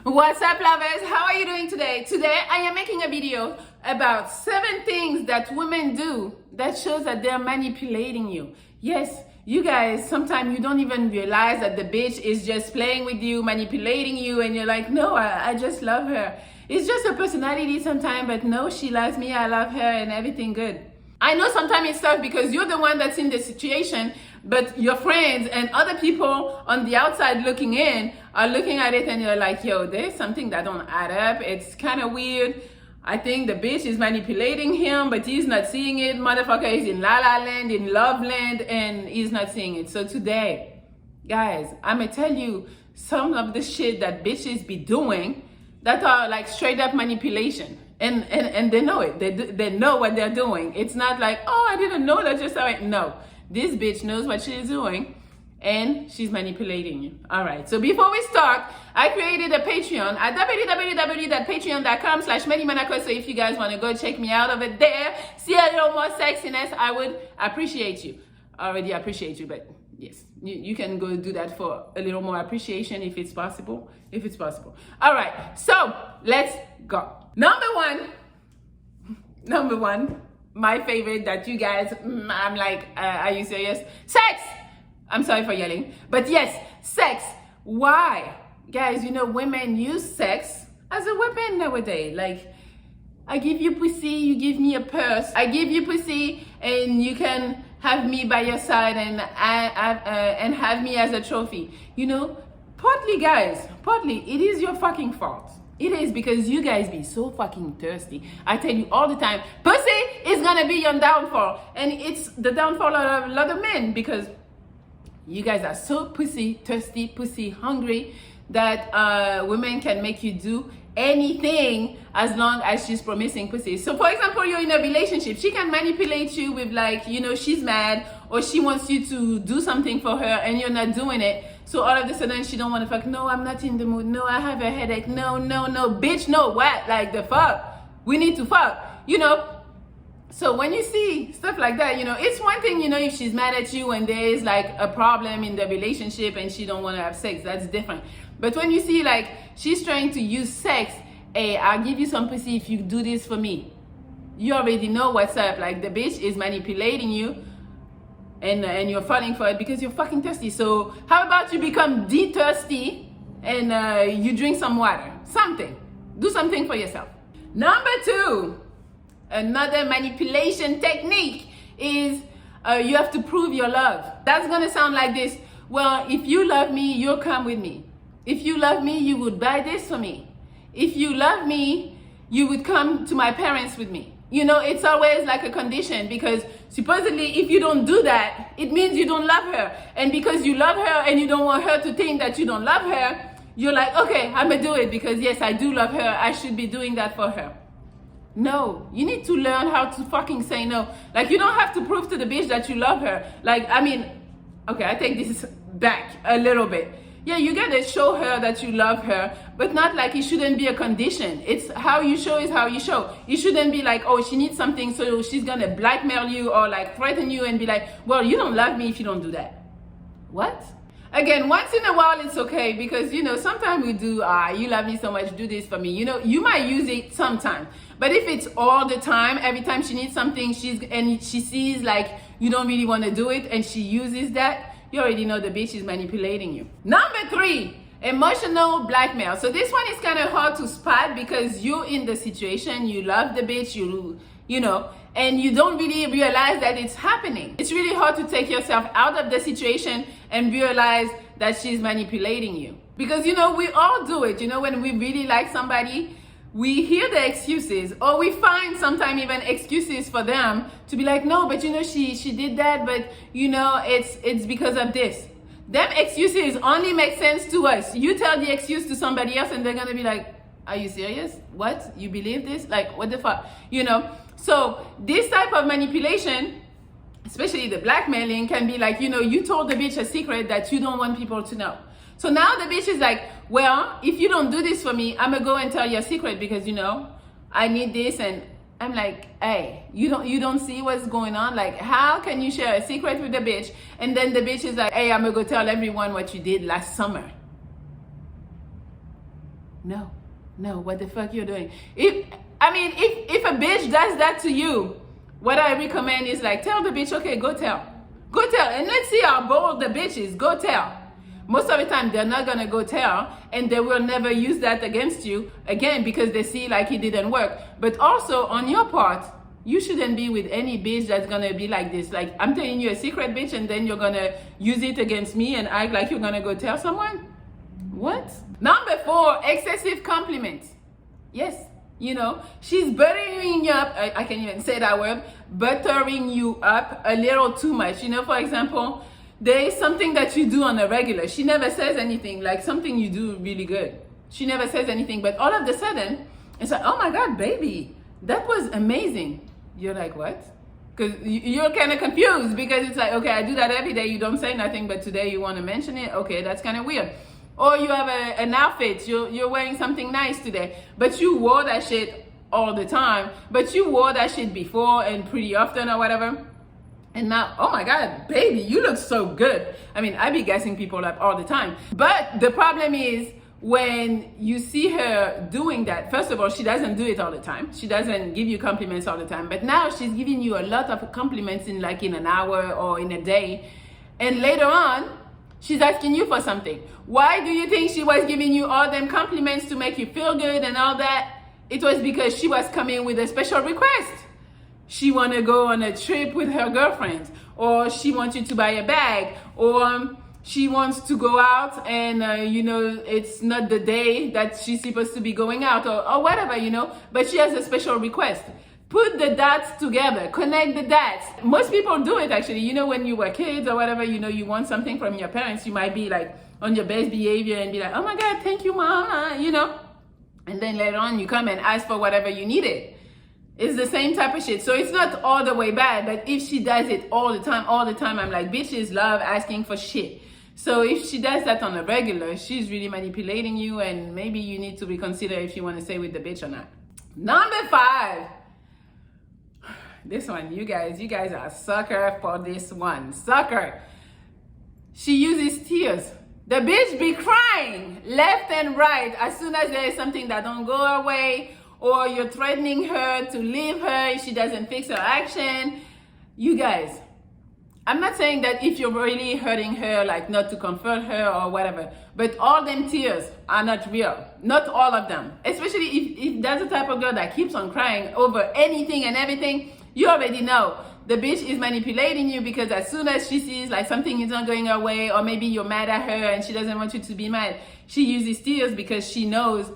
What's up, lovers? How are you doing today? Today I am making a video about 7 things that women do that shows that they're manipulating you. Yes, you guys, sometimes you don't even realize that the bitch is just playing with you, manipulating you, and you're like, no, I just love her. It's just her personality sometimes, but no, she loves me, I love her, and everything good. I know sometimes it's tough because you're the one that's in the situation, but your friends and other people on the outside looking in are looking at it and you're like, yo, there's something that don't add up. It's kind of weird. I think the bitch is manipulating him, but he's not seeing it. Motherfucker is in la la land, in love land, and he's not seeing it. So today, guys, I'm gonna tell you some of the shit that bitches be doing that are like straight up manipulation. And they know it. They know what they're doing. It's not like, oh, I didn't know that just how no. This bitch knows what she's doing and she's manipulating you. All right. So before we start, I created a Patreon at www.patreon.com/MelliMonaco. So if you guys want to go check me out over there, see a little more sexiness, I would appreciate you. I already appreciate you, but yes, you can go do that for a little more appreciation if it's possible. All right. So let's go. Number one, my favorite that you guys, I'm like, are you serious? Sex! I'm sorry for yelling, but yes, sex. Why? Guys, you know, women use sex as a weapon nowadays. Like, I give you pussy, you give me a purse. I give you pussy and you can have me by your side and have me as a trophy. You know, partly, guys, it is your fucking fault. It is because you guys be so fucking thirsty. I tell you all the time, pussy is gonna be your downfall. And it's the downfall of a lot of men because you guys are so pussy thirsty, pussy hungry that women can make you do anything as long as she's promising pussy. So for example, you're in a relationship, she can manipulate you with like, you know, she's mad or she wants you to do something for her and you're not doing it. So all of a sudden she don't want to fuck. No, I'm not in the mood. No, I have a headache. No, bitch, no, what? Like the fuck? We need to fuck, you know? So when you see stuff like that, you know, it's one thing, you know, if she's mad at you and there is like a problem in the relationship and she don't want to have sex, that's different. But when you see like she's trying to use sex, hey, I'll give you some pussy if you do this for me. You already know what's up. Like the bitch is manipulating you and you're falling for it because you're fucking thirsty. So how about you become de-thirsty and you drink some water? Something. Do something for yourself. Number 2, another manipulation technique is you have to prove your love. That's gonna sound like this. Well, if you love me, you'll come with me. If you love me, you would buy this for me. If you love me, you would come to my parents with me. You know, it's always like a condition because supposedly if you don't do that, it means you don't love her. And because you love her and you don't want her to think that you don't love her, you're like, okay, I'm gonna do it because yes, I do love her. I should be doing that for her. No, you need to learn how to fucking say no. Like you don't have to prove to the bitch that you love her. Like, I mean, okay, I take this back a little bit. Yeah, you gotta show her that you love her, but not like it shouldn't be a condition. It's how you show is how you show. It shouldn't be like, oh, she needs something, so she's gonna blackmail you or like threaten you and be like, well, you don't love me if you don't do that. What? Again, once in a while it's okay because, you know, sometimes we do, you love me so much, do this for me. You know, you might use it sometimes. But if it's all the time, every time she needs something, she sees like you don't really want to do it and she uses that, you already know the bitch is manipulating you. Number 3, emotional blackmail. So this one is kind of hard to spot because you're in the situation, you love the bitch, you know, and you don't really realize that it's happening. It's really hard to take yourself out of the situation and realize that she's manipulating you. Because, you know, we all do it. You know, when we really like somebody, we hear the excuses or we find sometimes even excuses for them to be like, no, but you know, she did that, but you know, it's because of this. Them excuses only make sense to us. You tell the excuse to somebody else and they're gonna be like, are you serious? What? You believe this? Like, what the fuck? You know? So this type of manipulation, especially the blackmailing, can be like, you know, you told the bitch a secret that you don't want people to know. So now the bitch is like, well, if you don't do this for me, I'm gonna go and tell your secret because, you know, I need this. And I'm like, hey, you don't see what's going on? Like, how can you share a secret with the bitch and then the bitch is like, hey, I'm gonna go tell everyone what you did last summer? No, what the fuck you're doing? If a bitch does that to you, what I recommend is like, tell the bitch, okay, go tell. Go tell, and let's see how bold the bitch is. Go tell. Most of the time, they're not gonna go tell, and they will never use that against you again because they see like it didn't work. But also, on your part, you shouldn't be with any bitch that's gonna be like this. Like, I'm telling you a secret, bitch, and then you're gonna use it against me and act like you're gonna go tell someone? What? Number 4, excessive compliments. Yes, she's buttering you up. I can't even say that word. Buttering you up a little too much. For example, there is something that you do on a regular. She never says anything, like something you do really good. She never says anything, but all of a sudden, it's like, oh my God, baby, that was amazing. You're like, what? Because you're kind of confused because it's like, okay, I do that every day. You don't say nothing, but today you want to mention it. Okay, that's kind of weird. Or you have an outfit, you're wearing something nice today, but you wore that shit all the time, but you wore that shit before and pretty often or whatever. And now, oh my God, baby, you look so good. I be gassing people up all the time. But the problem is when you see her doing that, first of all, she doesn't do it all the time. She doesn't give you compliments all the time. But now she's giving you a lot of compliments in an hour or in a day. And later on, she's asking you for something. Why do you think she was giving you all them compliments to make you feel good and all that? It was because she was coming with a special request. She want to go on a trip with her girlfriend, or she wants you to buy a bag, or she wants to go out and, it's not the day that she's supposed to be going out or whatever, but she has a special request. Put the dots together, connect the dots. Most people do it actually. When you were kids or whatever, you want something from your parents, you might be like on your best behavior and be like, oh my God, thank you, mama, And then later on you come and ask for whatever you needed. It's the same type of shit. So it's not all the way bad, but if she does it all the time, I'm like, bitches love asking for shit. So if she does that on a regular, she's really manipulating you, and maybe you need to reconsider if you want to stay with the bitch or not. Number 5. This one, you guys are sucker for this one. Sucker. She uses tears. The bitch be crying left and right as soon as there is something that don't go her way, or you're threatening her to leave her if she doesn't fix her action. You guys, I'm not saying that if you're really hurting her, like not to comfort her or whatever, but all them tears are not real. Not all of them. Especially if that's the type of girl that keeps on crying over anything and everything, you already know the bitch is manipulating you, because as soon as she sees like something is not going her way, or maybe you're mad at her and she doesn't want you to be mad, she uses tears because she knows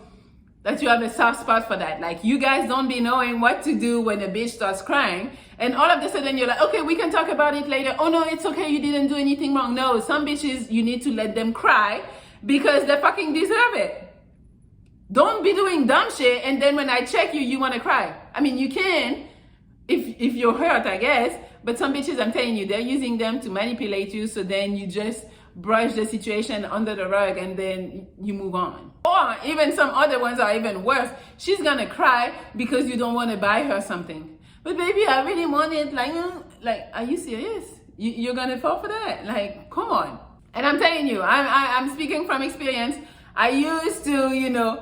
that you have a soft spot for that. Like, you guys don't be knowing what to do when a bitch starts crying, and all of a sudden you're like, okay, we can talk about it later. Oh no, it's okay, you didn't do anything wrong. No, some bitches, you need to let them cry because they fucking deserve it. Don't be doing dumb shit and then when I check you, you want to cry. You can if you're hurt, I guess, but some bitches, I'm telling you, they're using them to manipulate you, so then you just brush the situation under the rug and then you move on. Or even some other ones are even worse. She's gonna cry because you don't want to buy her something. But baby, I really want it. Like, are you serious? You're gonna fall for that? Like, come on. And I'm telling you, I'm speaking from experience. I used to,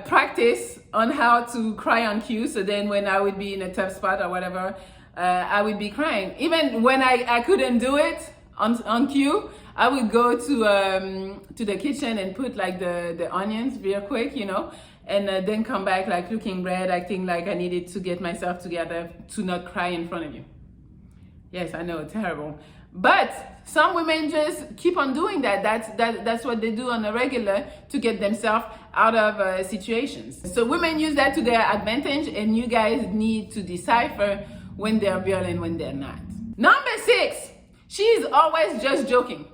practice on how to cry on cue. So then when I would be in a tough spot or whatever, I would be crying. Even when I couldn't do it on cue, I would go to the kitchen and put like the onions real quick, and then come back like looking red, acting like I needed to get myself together to not cry in front of you. Yes, I know, terrible. But some women just keep on doing that. That's what they do on a regular to get themselves out of situations. So women use that to their advantage, and you guys need to decipher when they're real and when they're not. Number 6, she's always just joking.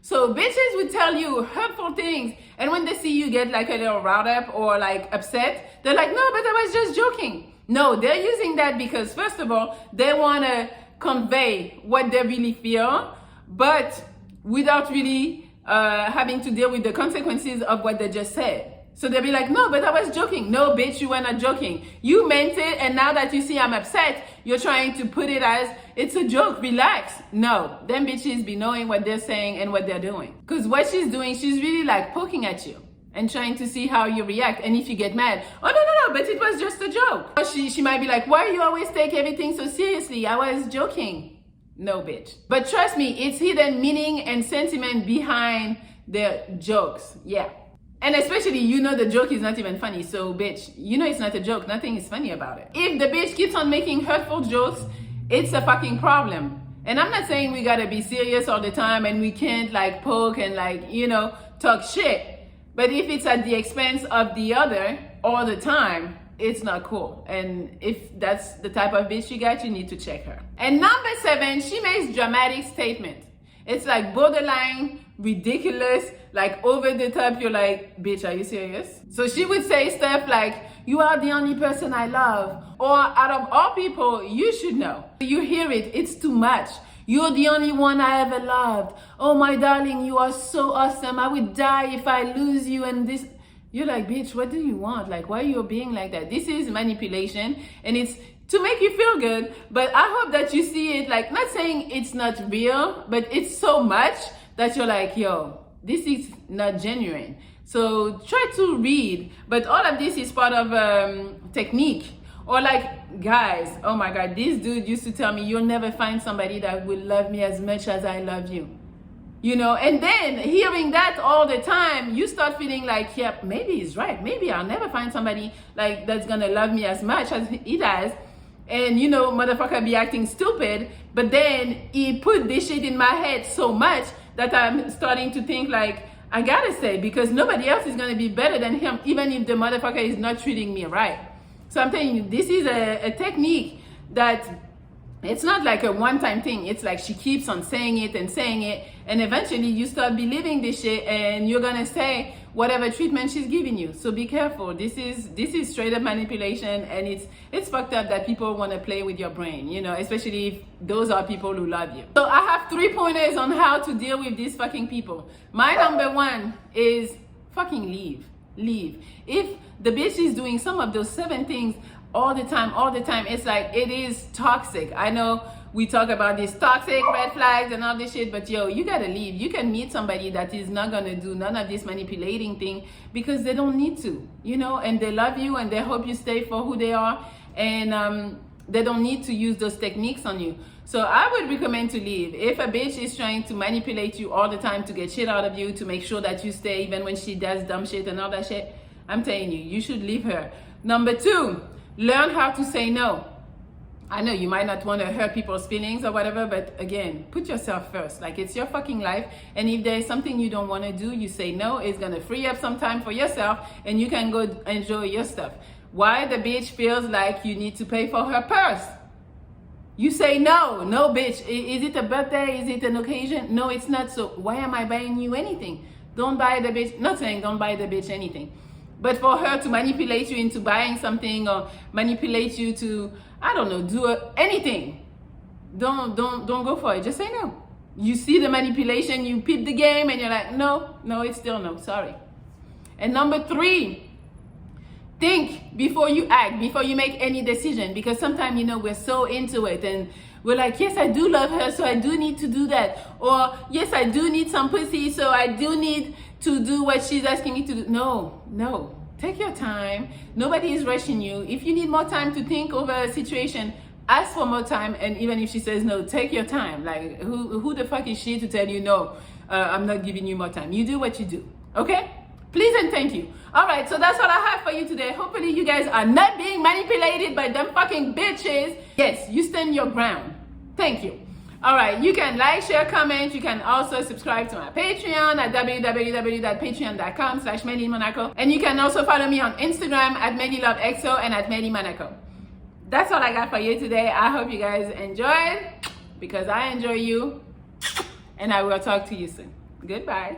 So bitches would tell you hurtful things, and when they see you get like a little riled up or like upset, they're like, no, but I was just joking. No, they're using that because first of all, they want to convey what they really feel, but without really having to deal with the consequences of what they just said. So they'll be like, no, but I was joking. No, bitch, you were not joking. You meant it, and now that you see I'm upset, you're trying to put it as, it's a joke, relax. No, them bitches be knowing what they're saying and what they're doing. Because what she's doing, she's really like poking at you. and trying to see how you react. And if you get mad, oh, no, but it was just a joke. Or she might be like, why do you always take everything so seriously? I was joking. No, bitch. But trust me, it's hidden meaning and sentiment behind the jokes. Yeah. And especially, you know, the joke is not even funny. So, bitch, you know it's not a joke. Nothing is funny about it. If the bitch keeps on making hurtful jokes, it's a fucking problem. And I'm not saying we gotta be serious all the time and we can't like poke and like, you know, talk shit. But if it's at the expense of the other all the time, it's not cool. And if that's the type of bitch you got, you need to check her. And number 7, she makes dramatic statements. It's like borderline ridiculous, like over the top. You're like, bitch, are you serious? So she would say stuff like, you are the only person I love. Or out of all people, you should know. You hear it, it's too much. You're the only one I ever loved. Oh my darling, you are so awesome. I would die if I lose you and this. You're like, bitch, what do you want? Like, why are you being like that? This is manipulation and it's to make you feel good. But I hope that you see it, like, not saying it's not real, but it's so much that you're like, yo, this is not genuine. So try to read. But all of this is part of technique. Or like, guys, oh my God, this dude used to tell me, you'll never find somebody that will love me as much as I love you. You know, and then hearing that all the time, you start feeling like, yep, maybe he's right. Maybe I'll never find somebody like that's gonna love me as much as he does. And you know, motherfucker be acting stupid. But then he put this shit in my head so much that I'm starting to think like, I gotta say, because nobody else is gonna be better than him, even if the motherfucker is not treating me right. So I'm telling you, this is a technique that it's not like a one-time thing. It's like she keeps on saying it, and eventually you start believing this shit, and you're gonna say whatever treatment she's giving you. So be careful. This is straight up manipulation, and it's fucked up that people want to play with your brain, you know, especially if those are people who love you. So I have 3 pointers on how to deal with these fucking people. My number 1 is fucking leave. If the bitch is doing some of those 7 things all the time, it's like, it is toxic. I know we talk about these toxic red flags and all this shit, but yo, you gotta leave. You can meet somebody that is not gonna do none of this manipulating thing because they don't need to, you know, and they love you and they hope you stay for who they are, and they don't need to use those techniques on you. So I would recommend to leave. If a bitch is trying to manipulate you all the time to get shit out of you, to make sure that you stay even when she does dumb shit and all that shit, I'm telling you, you should leave her. Number 2, learn how to say no. I know you might not want to hurt people's feelings or whatever, but again, put yourself first. Like, it's your fucking life, and if there's something you don't want to do, you say no. It's gonna free up some time for yourself, and you can go enjoy your stuff. Why the bitch feels like you need to pay for her purse? You say no, bitch. Is it a birthday? Is it an occasion? No, it's not. So why am I buying you anything? Don't buy the bitch. Not saying don't buy the bitch anything, but for her to manipulate you into buying something, or manipulate you to, I don't know, do anything, don't go for it. Just say no. You see the manipulation, you peep the game, and you're like, no, it's still no. Sorry. And number 3. Think before you act, before you make any decision, because sometimes, you know, we're so into it and we're like, yes, I do love her, so I do need to do that. Or yes, I do need some pussy, so I do need to do what she's asking me to do. No, take your time. Nobody is rushing you. If you need more time to think over a situation, ask for more time. And even if she says no, take your time. Like, who the fuck is she to tell you no, I'm not giving you more time? You do what you do, okay? Please and thank you. All right, so that's what I have for you today. Hopefully you guys are not being manipulated by them fucking bitches. Yes, you stand your ground. Thank you. All right, you can like, share, comment. You can also subscribe to my Patreon at www.patreon.com/MelliMonaco. And you can also follow me on Instagram at MelliLoveXO and at MelliMonaco. That's all I got for you today. I hope you guys enjoyed, because I enjoy you. And I will talk to you soon. Goodbye.